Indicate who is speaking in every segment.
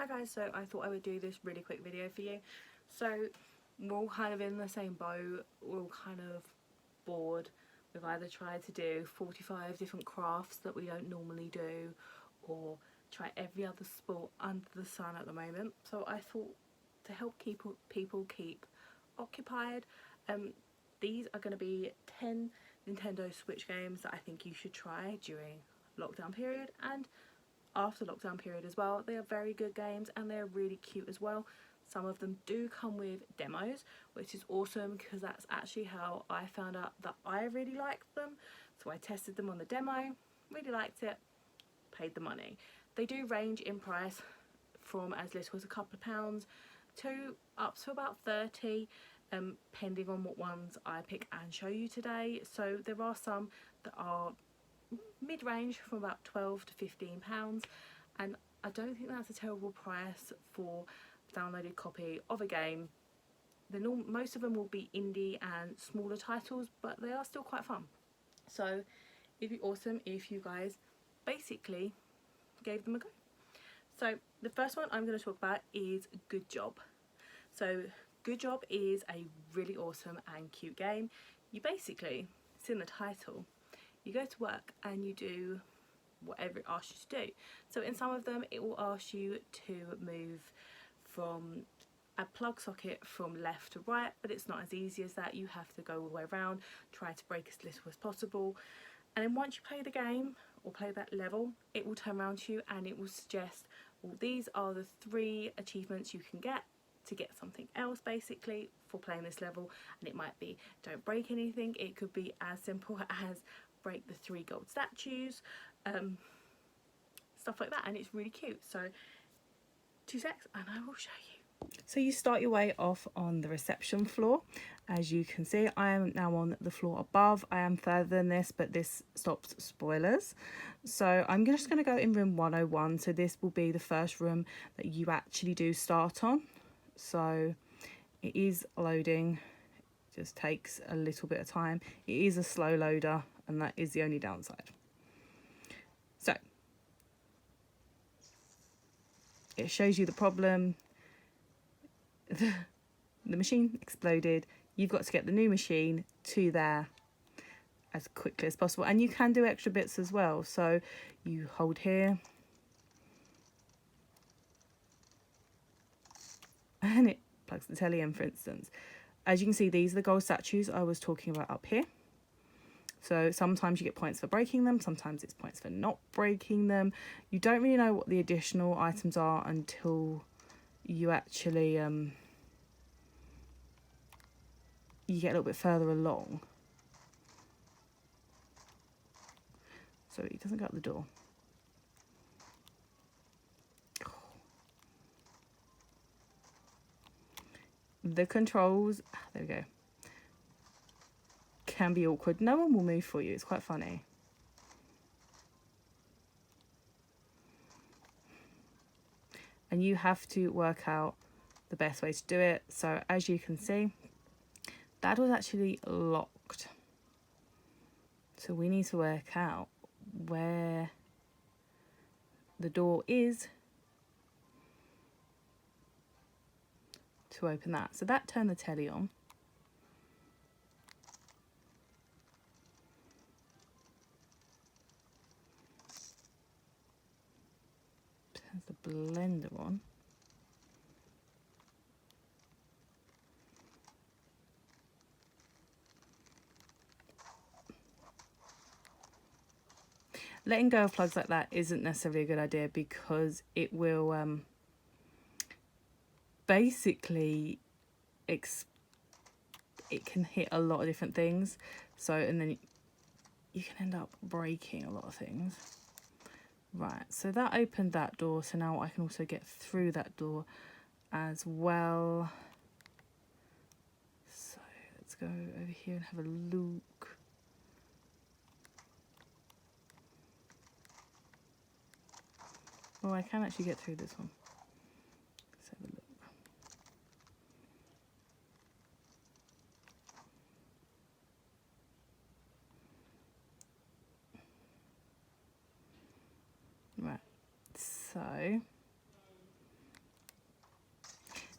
Speaker 1: guys, so I thought I would do this really quick video for you. So we're all kind of in the same boat, we're all kind of bored. We've either tried to do 45 different crafts that we don't normally do, or try every other sport under the sun at the moment. So I thought, to help people keep occupied, these are going to be 10 Nintendo Switch games that I think you should try during lockdown period and after lockdown period as well. They are very good games and they're really cute as well. Some of them do come with demos, which is awesome because that's actually how I found out that I really liked them. So I tested them on the demo, really liked it, paid the money. They do range in price from as little as a couple of pounds to up to about 30, depending on what ones I pick and show you today. So there are some that are mid-range from about 12 to 15 pounds, and I don't think that's a terrible price for a downloaded copy of a game. Most of them will be indie and smaller titles, but they are still quite fun. So it'd be awesome if you guys basically gave them a go. So the first one I'm going to talk about is Good Job. So Good Job is a really awesome and cute game. You basically, it's in the title, you go to work and you do whatever it asks you to do. So in some of them it will ask you to move from a plug socket from left to right, but it's not as easy as that. You have to go all the way around, try to break as little as possible, and then once you play the game or play that level, it will turn around to you and it will suggest, well, these are the 3 achievements you can get to get something else basically for playing this level. And it might be don't break anything, it could be as simple as break the 3 gold statues, stuff like that, and it's really cute. So 2 secs and I will show you. So you start your way off on the reception floor. As you can see, I am now on the floor above. I am further than this, but this stops spoilers. So I'm just going to go in room 101. So this will be the first room that you actually do start on. So it is loading, it just takes a little bit of time. It is a slow loader, and that is the only downside. So it shows you the problem. The machine exploded. You've got to get the new machine to there as quickly as possible, and you can do extra bits as well. So you hold here and it plugs the telly in, for instance. As you can see, these are the gold statues I was talking about up here. So sometimes you get points for breaking them, sometimes it's points for not breaking them. You don't really know what the additional items are until you actually you get a little bit further along. So it doesn't go out the door. The controls, there we go, can be awkward. No one will move for you. It's quite funny. And you have to work out the best way to do it. So as you can see, that was actually locked. So we need to work out where the door is to open that. So that turned the telly on. Turns the blender on. Letting go of plugs like that isn't necessarily a good idea because it will basically it can hit a lot of different things. So, and then you can end up breaking a lot of things. Right, so that opened that door, so now I can also get through that door as well. So let's go over here and have a look. Oh, I can actually get through this one. Let's have a look. Right, so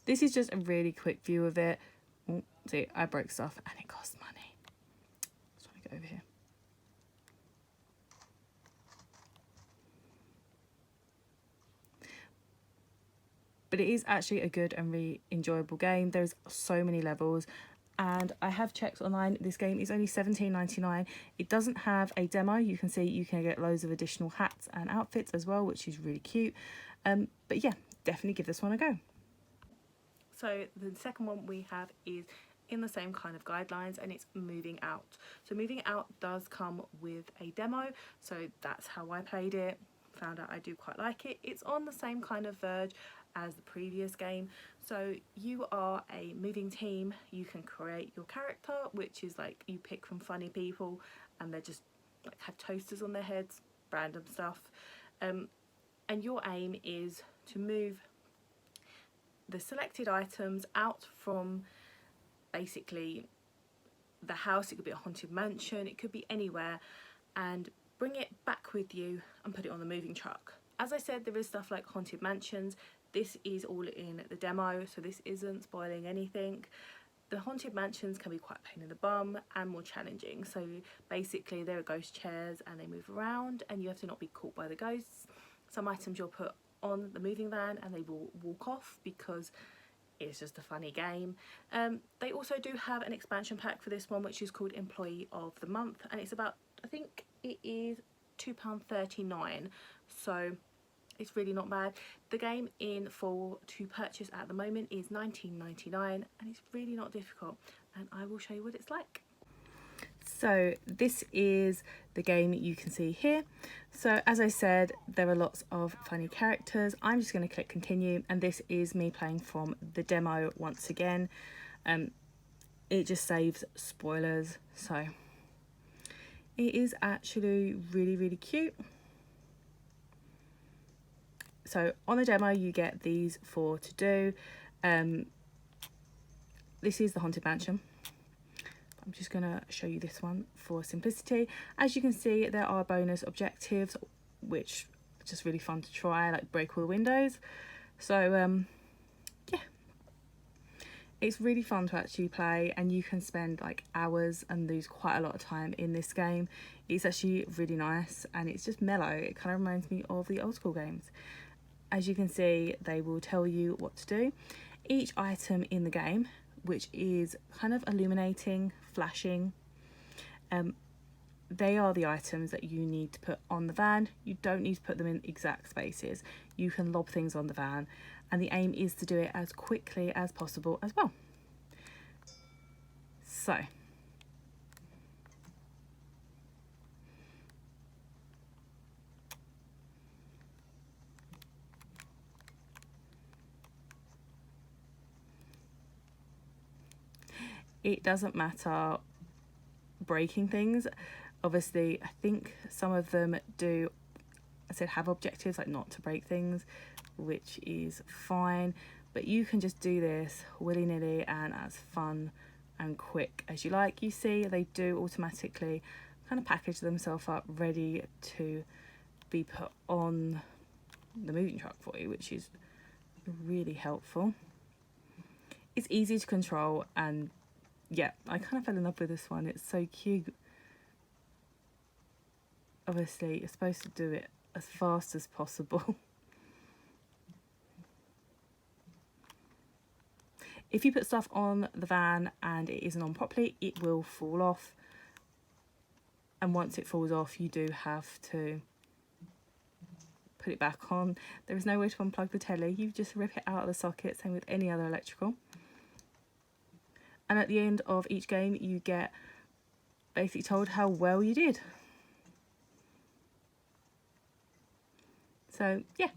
Speaker 1: This is just a really quick view of it. Oh, see, I broke stuff and it costs money. Just want to go over here. But it is actually a good and really enjoyable game. There's so many levels, and I have checked online, this game is only $17.99. It doesn't have a demo. You can see you can get loads of additional hats and outfits as well, which is really cute. But yeah, definitely give this one a go. So the second one we have is in the same kind of guidelines, and it's Moving Out. So Moving Out does come with a demo, so that's how I played it. Found out I do quite like it. It's on the same kind of verge as the previous game. So you are a moving team. You can create your character, which is like you pick from funny people, and they just like have toasters on their heads, random stuff. And your aim is to move the selected items out from basically the house. It could be a haunted mansion, it could be anywhere, and bring it back with you and put it on the moving truck. As I said, there is stuff like haunted mansions. This is all in the demo, so this isn't spoiling anything. The haunted mansions can be quite a pain in the bum and more challenging. So basically there are ghost chairs and they move around and you have to not be caught by the ghosts. Some items you'll put on the moving van and they will walk off because it's just a funny game. They also do have an expansion pack for this one, which is called Employee of the Month, and it's about, I think it is £2.39, so it's really not bad. The game in full to purchase at the moment is $19.99, and it's really not difficult, and I will show you what it's like. So this is the game you can see here. So as I said, there are lots of funny characters. I'm just going to click continue, and this is me playing from the demo once again. It just saves spoilers, so it is actually really cute. So on the demo you get these 4 to do. This is the haunted mansion. I'm just going to show you this one for simplicity. As you can see, there are bonus objectives, which are just really fun to try, like break all the windows. So yeah, it's really fun to actually play, and you can spend like hours and lose quite a lot of time in this game. It's actually really nice, and it's just mellow. It kind of reminds me of the old school games. As you can see, they will tell you what to do. Each item in the game, which is kind of illuminating, flashing, they are the items that you need to put on the van. You don't need to put them in exact spaces. You can lob things on the van, and the aim is to do it as quickly as possible as well. So it doesn't matter breaking things. Obviously, I think some of them do, I said, have objectives like not to break things, which is fine, but you can just do this willy-nilly and as fun and quick as you like. You see, they do automatically kind of package themselves up ready to be put on the moving truck for you, which is really helpful. It's easy to control, and yeah, I kind of fell in love with this one. It's so cute. Obviously, you're supposed to do it as fast as possible. If you put stuff on the van and it isn't on properly, it will fall off. And once it falls off, you do have to put it back on. There is no way to unplug the telly. You just rip it out of the socket, same with any other electrical. And at the end of each game, you get basically told how well you did. So yeah,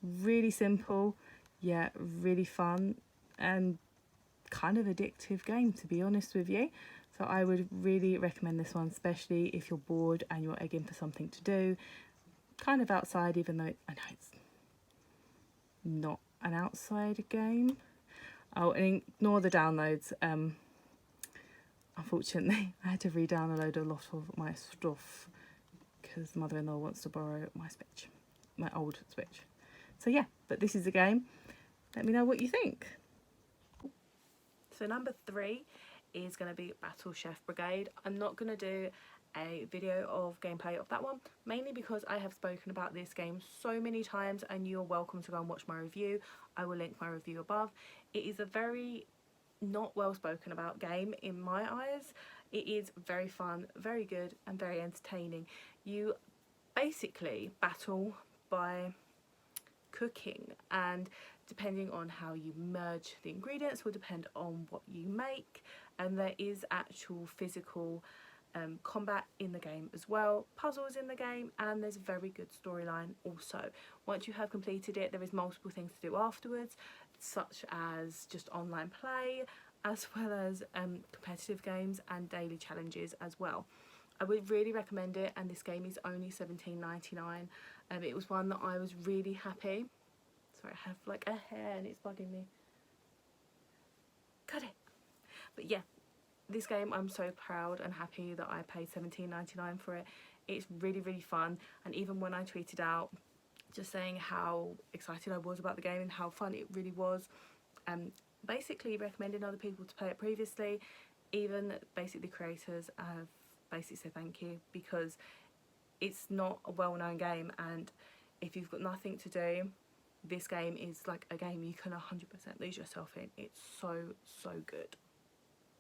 Speaker 1: really simple, yeah, really fun and kind of addictive game, to be honest with you. So I would really recommend this one, especially if you're bored and you're egging for something to do, kind of outside, even though I know it's not an outside game. Oh, and ignore the downloads. Unfortunately, I had to re-download a lot of my stuff because mother-in-law wants to borrow my Switch, my old Switch. So yeah, but this is a game. let me know what you think. So number 3 is going to be Battle Chef Brigade. I'm not going to do a video of gameplay of that one, mainly because I have spoken about this game so many times, and you're welcome to go and watch my review. I will link my review above. It is a very not well spoken about game in my eyes. It is very fun, very good, and very entertaining. You basically battle by cooking, and depending on how you merge the ingredients will depend on what you make, and there is actual physical combat in the game as well, puzzles in the game, and there's a very good storyline also. Once you have completed it, there is multiple things to do afterwards, such as just online play, as well as competitive games and daily challenges as well. I would really recommend it, and this game is only $17.99. It was one that I was really happy. Sorry, I have like a hair and it's bugging me. Got it. But yeah, this game, I'm so proud and happy that I paid $17.99 for it. It's really, really fun, and even when I tweeted out just saying how excited I was about the game and how fun it really was, basically recommending other people to play it previously, even basically creators have basically said thank you, because it's not a well-known game, and if you've got nothing to do, this game is like a game you can 100% lose yourself in. It's so good.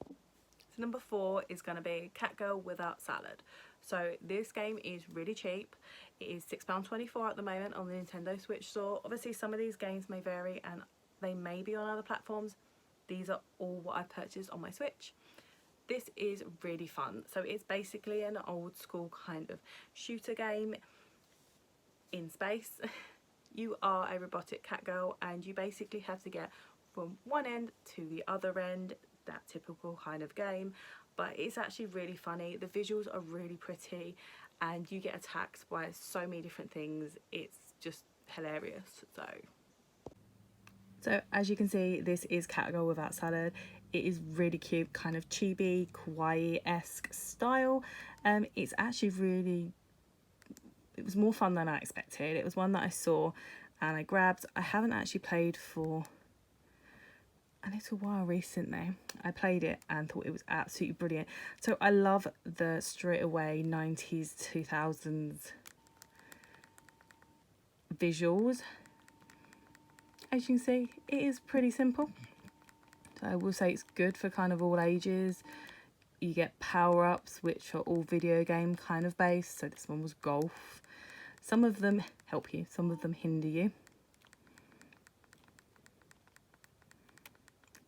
Speaker 1: So number 4 is going to be Cat Girl Without Salad. So this game is really cheap. It is £6.24 at the moment on the Nintendo Switch store. Obviously some of these games may vary and they may be on other platforms. These are all what I've purchased on my Switch. This is really fun. So it's basically an old school kind of shooter game in space. You are a robotic cat girl and you basically have to get from one end to the other end, that typical kind of game, but it's actually really funny. The visuals are really pretty and you get attacked by so many different things. It's just hilarious. So as you can see, this is Cat Girl Without Salad. It is really cute, kind of chibi, kawaii-esque style. It's actually really, it was more fun than I expected. It was one that I saw and I grabbed. I haven't actually played for a little while recently. I played it and thought it was absolutely brilliant. So I love the straight away 90s, 2000s visuals. As you can see, it is pretty simple. So I will say it's good for kind of all ages. You get power-ups, which are all video game kind of based. So this one was golf. Some of them help you, some of them hinder you.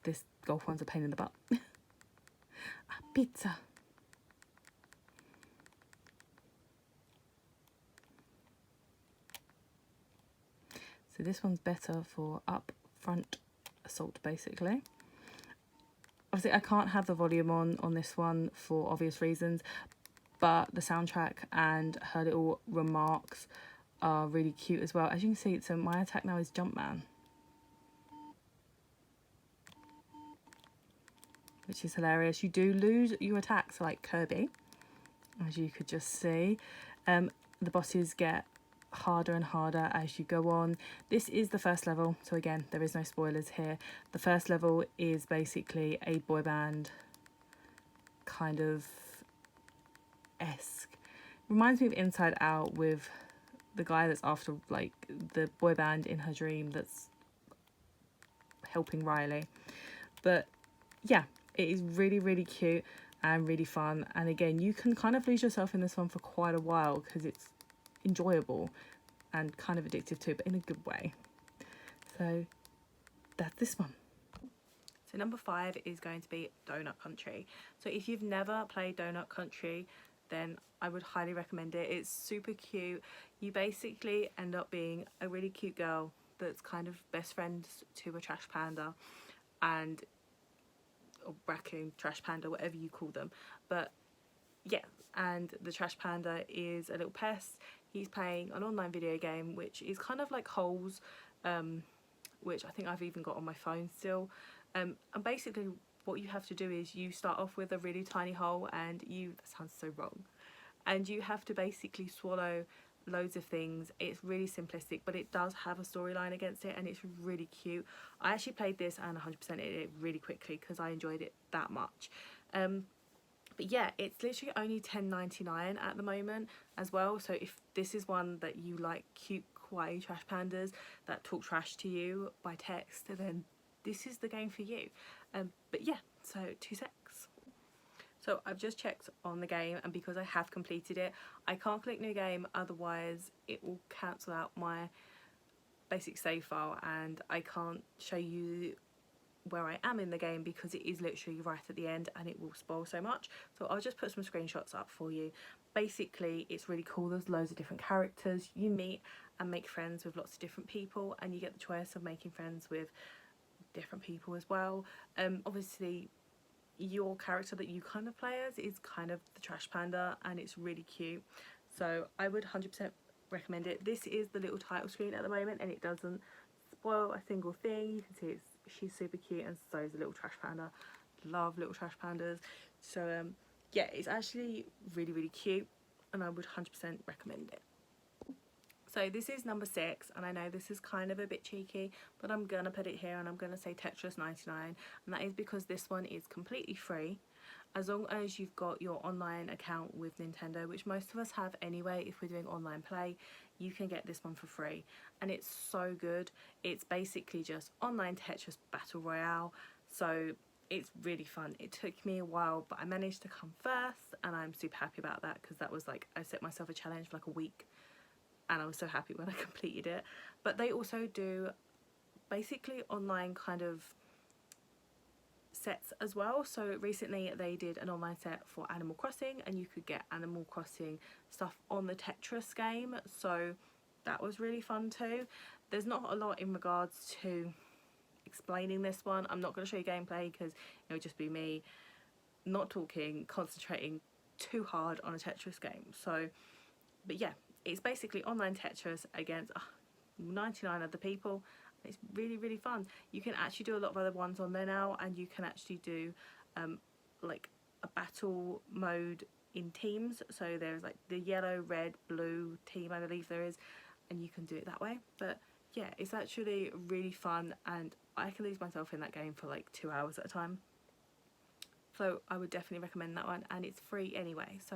Speaker 1: This golf one's a pain in the butt. Pizza. So this one's better for up front assault, basically. Obviously I can't have the volume on this one for obvious reasons, but the soundtrack and her little remarks are really cute as well. As you can see, so my attack now is Jumpman, which is hilarious. You do lose your attacks like Kirby, as you could just see. The bosses get harder and harder as you go on. This is the first level, so again, there is no spoilers here. The first level is basically a boy band kind of esque. Reminds me of Inside Out with the guy that's after like the boy band in her dream that's helping Riley. But yeah, it is really cute and really fun, and again you can kind of lose yourself in this one for quite a while because it's enjoyable and kind of addictive too, but in a good way. So that's this one. So number 5 is going to be Donut Country. So if you've never played Donut Country, then I would highly recommend it. It's super cute. You basically end up being a really cute girl that's kind of best friends to a trash panda, and or raccoon, trash panda, whatever you call them. But yeah, and the trash panda is a little pest. He's playing an online video game which is kind of like Holes, which I think I've even got on my phone still. And basically what you have to do is you start off with a really tiny hole and that sounds so wrong, and you have to basically swallow loads of things. It's really simplistic, but it does have a storyline against it, and it's really cute. I actually played this and 100%ed it really quickly because I enjoyed it that much. But yeah, it's literally only $10.99 at the moment as well. So if this is one that you like, cute kawaii trash pandas that talk trash to you by text, then this is the game for you. But yeah, so 2 secs. So I've just checked on the game, and because I have completed it, I can't click new game, otherwise it will cancel out my basic save file, and I can't show you where I am in the game because it is literally right at the end and it will spoil so much. So I'll just put some screenshots up for you. Basically, it's really cool. There's loads of different characters you meet and make friends with lots of different people, and you get the choice of making friends with different people as well. Obviously your character that you kind of play as is kind of the trash panda, and it's really cute, so I would 100% recommend it. This is the little title screen at the moment, and it doesn't spoil a single thing. You can see she's super cute, and so is the little trash panda. Love little trash pandas. So yeah, it's actually really cute, and I would 100% recommend it. So this is number 6, and I know this is kind of a bit cheeky, but I'm gonna put it here and I'm gonna say Tetris 99, and that is because this one is completely free as long as you've got your online account with Nintendo, which most of us have anyway. If we're doing online play, you can get this one for free, and it's so good. It's basically just online Tetris battle royale, so it's really fun. It took me a while, but I managed to come first, and I'm super happy about that because that was like, I set myself a challenge for like a week, and I was so happy when I completed it. But they also do basically online kind of sets as well. So recently they did an online set for Animal Crossing, and you could get Animal Crossing stuff on the Tetris game, so that was really fun too. There's not a lot in regards to explaining this one. I'm not going to show you gameplay because it would just be me not talking, concentrating too hard on a Tetris game. So, but yeah, it's basically online Tetris against 99 other people. It's really fun. You can actually do a lot of other ones on there now, and you can actually do like a battle mode in teams. So there's like the yellow, red, blue team, I believe there is, and you can do it that way. But yeah, it's actually really fun, and I can lose myself in that game for like 2 hours at a time. So I would definitely recommend that one, and it's free anyway, so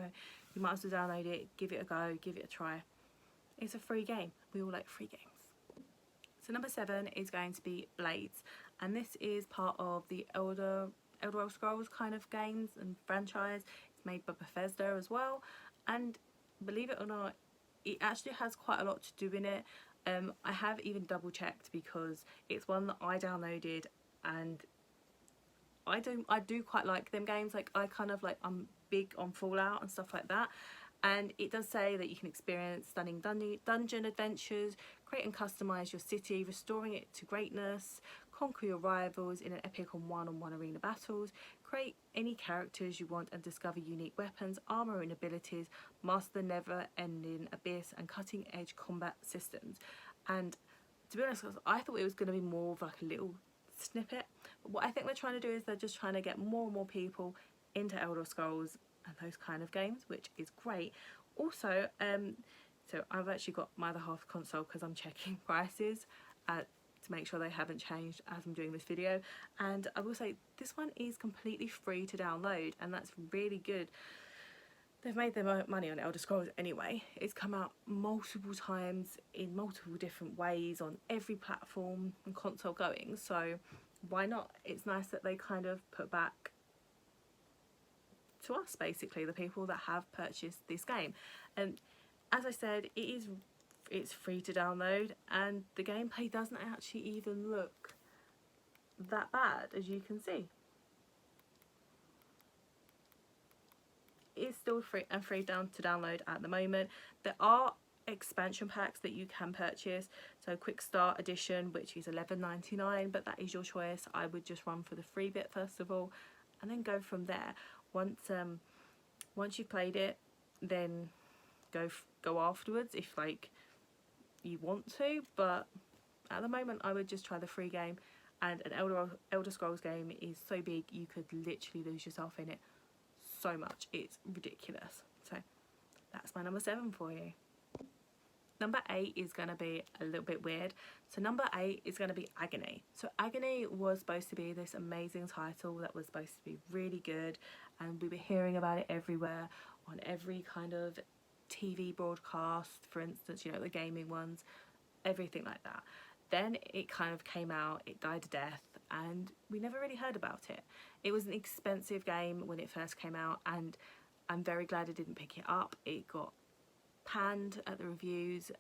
Speaker 1: you might as well download it, give it a go, give it a try. It's a free game. We all like free games. So number 7 is going to be Blades, and this is part of the Elder Scrolls kind of games and franchise. It's made by Bethesda as well, and believe it or not, it actually has quite a lot to do in it. I have even double checked because it's one that I downloaded, and I do quite like them games. Like, I'm big on Fallout and stuff like that, and it does say that you can experience stunning dungeon adventures, create and customize your city, restoring it to greatness, conquer your rivals in an epic one-on-one arena battles, create any characters you want and discover unique weapons, armor and abilities, master the never-ending abyss and cutting-edge combat systems. And to be honest, I thought it was going to be more of like a little snippet, but what I think they're trying to do is they're just trying to get more and more people into Elder Scrolls and those kind of games, which is great. Also, so I've actually got my other half console because I'm checking prices to make sure they haven't changed as I'm doing this video, and I will say this one is completely free to download, and that's really good. They've made their money on Elder Scrolls anyway. It's come out multiple times in multiple different ways on every platform and console going, so why not? It's nice that they kind of put back to us, basically, the people that have purchased this game. And as I said, it's free to download, and the gameplay doesn't actually even look that bad, as you can see. It's still free to download at the moment. There are expansion packs that you can purchase, so Quick Start Edition, which is $11.99, but that is your choice. I would just run for the free bit first of all, and then go from there. Once you've played it, then go afterwards if like you want to, but at the moment I would just try the free game. And an Elder Scrolls game is so big, you could literally lose yourself in it so much. It's ridiculous. So that's my number 7 for you. number 8 is going to be a little bit weird. So number 8 is going to be Agony. So Agony was supposed to be this amazing title that was supposed to be really good, and we were hearing about it everywhere on every kind of TV broadcast, for instance, you know, the gaming ones, everything like that. Then it kind of came out, it died a death, and we never really heard about it. It was an expensive game when it first came out, and I'm very glad I didn't pick it up. It got panned at the reviews.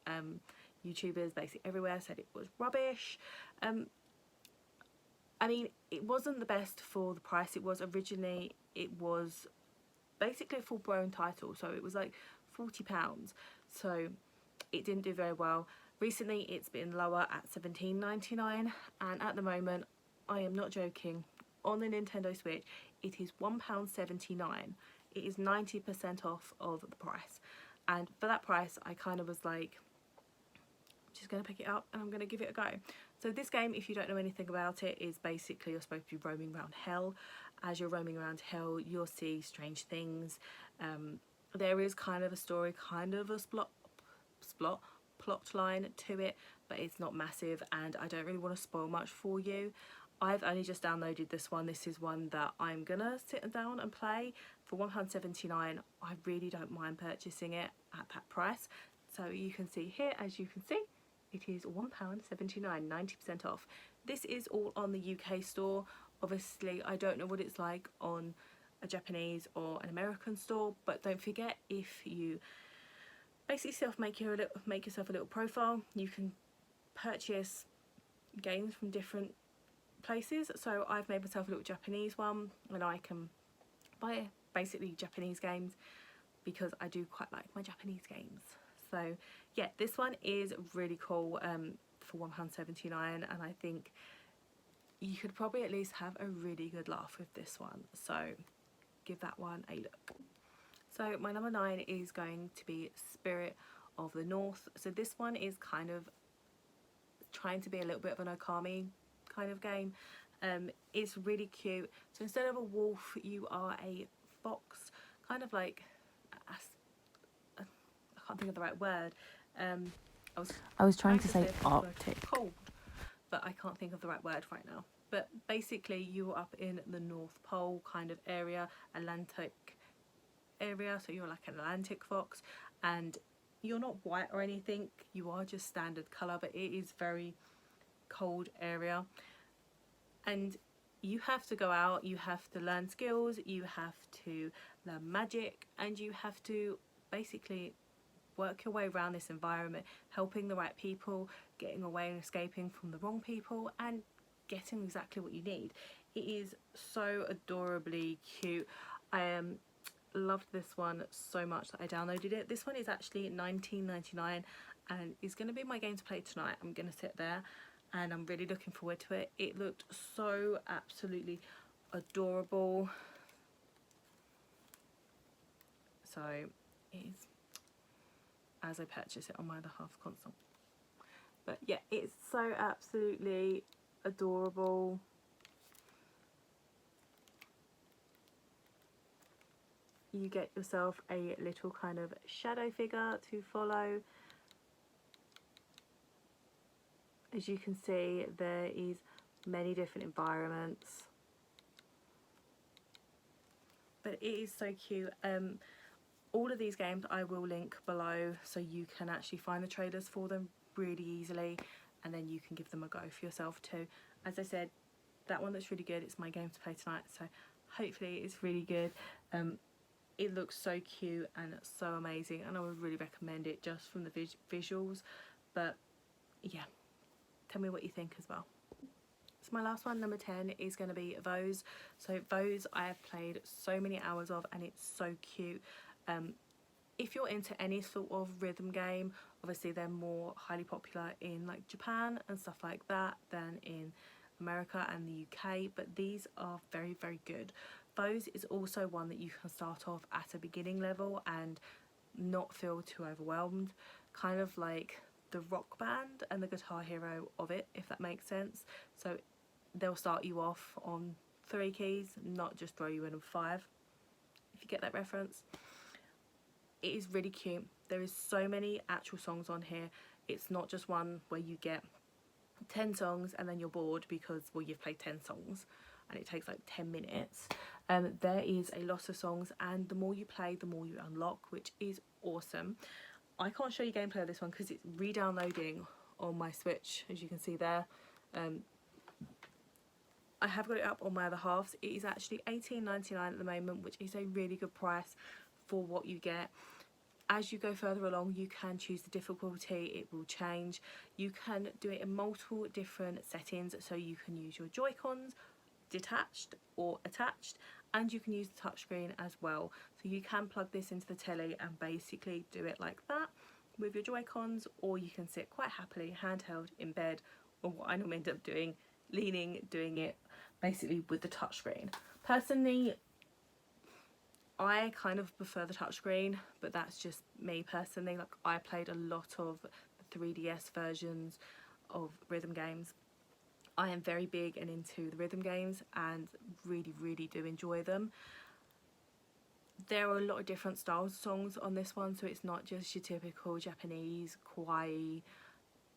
Speaker 1: YouTubers basically everywhere said it was rubbish. I mean, it wasn't the best for the price it was. Originally, it was basically a full-blown title, so it was like £40, so it didn't do very well. Recently it's been lower at £17.99, and at the moment, I am not joking, on the Nintendo Switch it is £1.79. It is 90% off of the price, and for that price I kind of was like, I'm just going to pick it up and I'm going to give it a go. So this game, if you don't know anything about it, is basically you're supposed to be roaming around hell. As you're roaming around hell, you'll see strange things. There is kind of a story, kind of a plot line to it, but it's not massive, and I don't really want to spoil much for you. I've only just downloaded this one. This is one that I'm gonna sit down and play for £1.79. I really don't mind purchasing it at that price. So you can see here, as you can see, it is £1.79, 90% off. This is all on the UK store. Obviously, I don't know what it's like on a Japanese or an American store, but don't forget, if you basically make yourself a little profile, you can purchase games from different places. So I've made myself a little Japanese one, and I can buy basically Japanese games because I do quite like my Japanese games. So yeah, this one is really cool for £1.79, and I think you could probably at least have a really good laugh with this one. So give that one a look. So my number 9 is going to be Spirit of the North. So this one is kind of trying to be a little bit of an Okami kind of game. It's really cute. So instead of a wolf, you are a fox, kind of like, I can't think of the right word. I was trying to say Arctic, cold, but I can't think of the right word right now. But basically, you're up in the North Pole kind of area, Atlantic area, so you're like an Atlantic fox, and you're not white or anything, you are just standard colour, but it is very cold area, and you have to go out, you have to learn skills, you have to learn magic, and you have to basically work your way around this environment, helping the right people, getting away and escaping from the wrong people, and getting exactly what you need. It is so adorably cute. I loved this one so much that I downloaded it. This one is actually $19.99 and is going to be my game to play tonight. I'm going to sit there and I'm really looking forward to it. It looked so absolutely adorable. So it is, as I purchase it on my other half console. But yeah, it's so absolutely adorable. You get yourself a little kind of shadow figure to follow. As you can see, there is many different environments, but it is so cute. All of these games I will link below, so you can actually find the trailers for them really easily, and then you can give them a go for yourself too. As I said, that one looks really good. It's my game to play tonight, so hopefully it's really good. It looks so cute and so amazing, and I would really recommend it just from the visuals. But yeah, tell me what you think as well. So my last one, number 10, is going to be Vose. So Vose I have played so many hours of, and it's so cute. If you're into any sort of rhythm game, obviously they're more highly popular in like Japan and stuff like that than in America and the UK, but these are very, very good. Vose is also one that you can start off at a beginning level and not feel too overwhelmed, kind of like the Rock Band and the Guitar Hero of it, if that makes sense. So they'll start you off on 3 keys, not just throw you in on 5, if you get that reference. It is really cute. There is so many actual songs on here. It's not just one where you get 10 songs and then you're bored because, well, you've played 10 songs and it takes like 10 minutes. There is a lot of songs, and the more you play, the more you unlock, which is awesome. I can't show you gameplay of this one because it's re-downloading on my Switch, as you can see there. I have got it up on my other halves. It is actually $18.99 at the moment, which is a really good price for what you get. As you go further along, you can choose the difficulty. It will change. You can do it in multiple different settings, so you can use your Joy-Cons detached or attached, and you can use the touchscreen as well. So you can plug this into the telly and basically do it like that with your Joy-Cons, or you can sit quite happily handheld in bed, or what I normally end up doing, doing it basically with the touchscreen. Personally, I kind of prefer the touchscreen, but that's just me personally. Like, I played a lot of the 3DS versions of rhythm games. I am very big and into the rhythm games and really do enjoy them. There are a lot of different styles of songs on this one, so it's not just your typical Japanese kawaii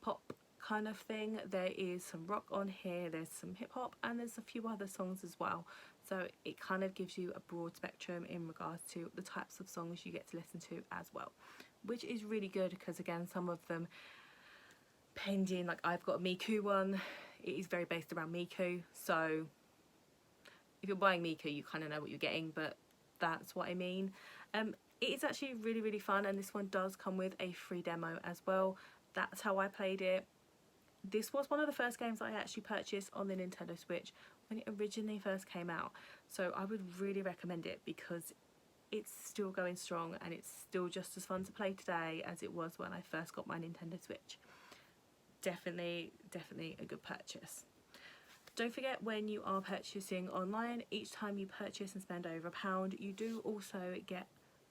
Speaker 1: pop kind of thing. There is some rock on here, there's some hip hop, and there's a few other songs as well. So it kind of gives you a broad spectrum in regards to the types of songs you get to listen to as well, which is really good because, again, some of them pending, like I've got a Miku one. It is very based around Miku, so if you're buying Miku, you kind of know what you're getting, but that's what I mean. It is actually really fun, and this one does come with a free demo as well. That's how I played it. This was one of the first games that I actually purchased on the Nintendo Switch when it originally first came out, so I would really recommend it because it's still going strong and it's still just as fun to play today as it was when I first got my Nintendo Switch. Definitely a good purchase. Don't forget, when you are purchasing online, each time you purchase and spend over £1, you do also get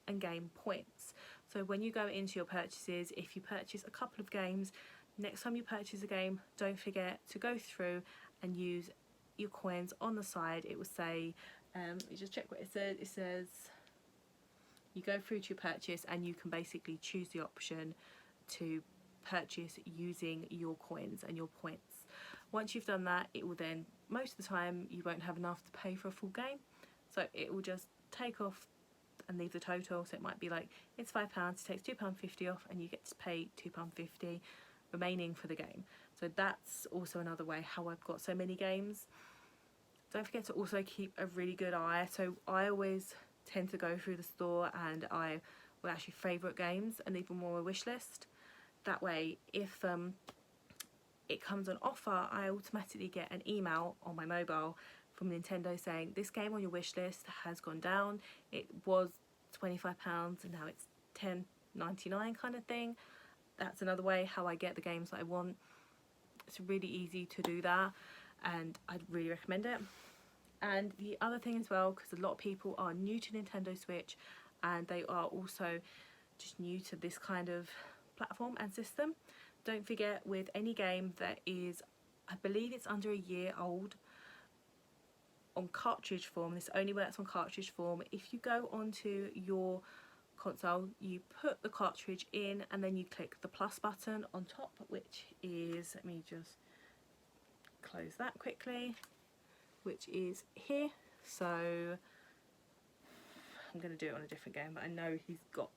Speaker 1: and gain points. So when you go into your purchases, if you purchase a couple of games, next time you purchase a game, don't forget to go through and use your coins on the side. It will say, you just check what it says. It says you go through to your purchase and you can basically choose the option to purchase using your coins and your points. Once you've done that, it will then, most of the time, you won't have enough to pay for a full game, so it will just take off and leave the total. So it might be like, it's £5, it takes £2.50 off, and you get to pay £2.50 remaining for the game. So that's also another way how I've got so many games. Don't forget to also keep a really good eye. So I always tend to go through the store and I will actually favourite games and leave them on my wish list. That way, if it comes on offer, I automatically get an email on my mobile from Nintendo saying this game on your wish list has gone down. It was £25 and now it's $10.99 kind of thing. That's another way how I get the games that I want. It's really easy to do that and I'd really recommend it. And the other thing as well, because a lot of people are new to Nintendo Switch and they are also just new to this kind of platform and system, don't forget, with any game that is, I believe it's under a year old, on cartridge form, this only works on cartridge form. If you go onto your console, you put the cartridge in and then you click the plus button on top, which is, let me just close that quickly, which is here. So I'm going to do it on a different game that I know he's got.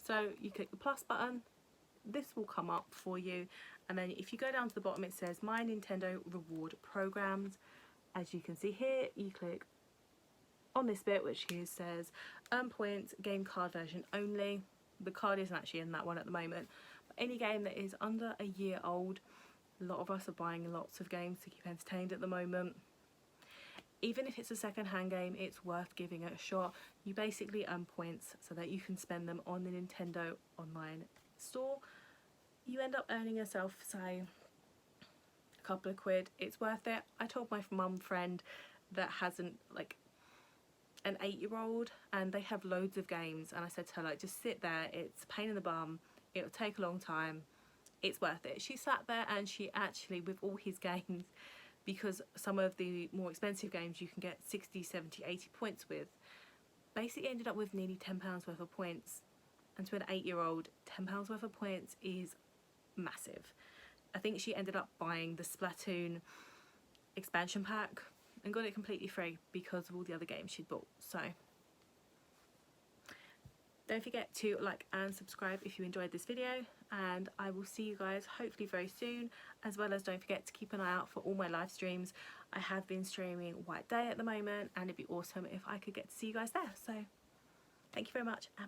Speaker 1: So you click the plus button, this will come up for you, and then if you go down to the bottom, it says My Nintendo Reward Programs. As you can see here, you click on this bit which here says earn points, game card version only. The card isn't actually in that one at the moment, but any game that is under a year old, a lot of us are buying lots of games to keep entertained at the moment. Even if it's a second-hand game, it's worth giving it a shot. You basically earn points so that you can spend them on the Nintendo online store. You end up earning yourself, say, a couple of quid. It's worth it. I told my mum friend that hasn't, like, an 8-year-old, and they have loads of games, and I said to her, like, just sit there. It's a pain in the bum. It'll take a long time. It's worth it. She sat there and she actually, with all his games, because some of the more expensive games you can get 60, 70, 80 points with, basically ended up with nearly £10 worth of points, and to an 8-year-old, £10 worth of points is massive. I think she ended up buying the Splatoon expansion pack and got it completely free because of all the other games she'd bought. So don't forget to like and subscribe if you enjoyed this video, and I will see you guys hopefully very soon, as well as don't forget to keep an eye out for all my live streams. I have been streaming White Day at the moment, and it'd be awesome if I could get to see you guys there. So thank you very much, and